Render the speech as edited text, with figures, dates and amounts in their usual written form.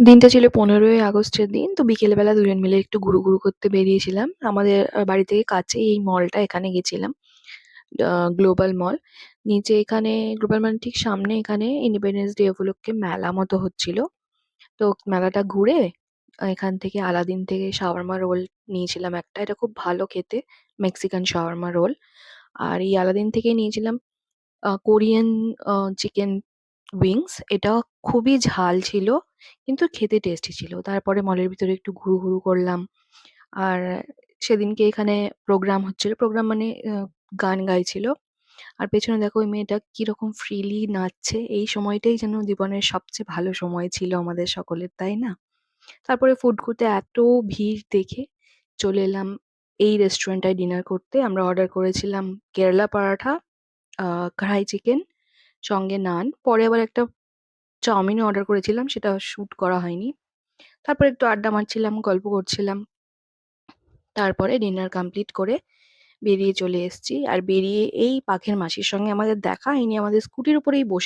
দিনটা ছিল ১৫ই আগস্টের দিন। তো বিকেলবেলা দুজন মিলে একটু ঘুরু করতে বেরিয়েছিলাম। আমাদের বাড়ি থেকে কাছেই এই মলটা, এখানে গেছিলাম। গ্লোবাল মল। নিচে এখানে গ্লোবাল মানে ঠিক সামনে এখানে ইন্ডিপেন্ডেন্স ডে উপলক্ষে মেলা মতো হচ্ছিল। তো মেলাটা ঘুরে এখান থেকে আলাদিন থেকে শাওয়ারমা রোল নিয়েছিলাম একটা। এটা খুব ভালো খেতে, মেক্সিকান শাওয়ারমা রোল। আর এই আলাদিন থেকেই নিয়েছিলাম কোরিয়ান চিকেন উইংস। এটা খুবই ঝাল ছিল কিন্তু খেতে টেস্টি ছিল। তারপরে মলের ভিতরে একটু ঘুরু করলাম। আর সেদিনকে এখানে প্রোগ্রাম হচ্ছিল। প্রোগ্রাম মানে গান গাইছিল। আর পেছনে দেখো ওই মেয়েটা কিরকম ফ্রিলি নাচছে। এই সময়টাই যেন জীবনের সবচেয়ে ভালো সময় ছিল আমাদের সকলের, তাই না? তারপরে ফুড কোর্টে এত ভিড় দেখে চলে এলাম এই রেস্টুরেন্টটায় ডিনার করতে। আমরা অর্ডার করেছিলাম কেরালা পরাঠা, কড়াই চিকেন, সঙ্গে নান। পরে আবার একটা চাউমিনও অর্ডার করেছিলাম, সেটা শ্যুট করা হয়নি। তারপরে একটু আড্ডা মারছিলাম, গল্প করছিলাম। তারপরে ডিনার কমপ্লিট করে বেরিয়ে চলে এসেছি। আর বেরিয়ে এই পাখের মাসির সঙ্গে আমাদের দেখা, ইনি আমাদের স্কুটির উপরেই বসে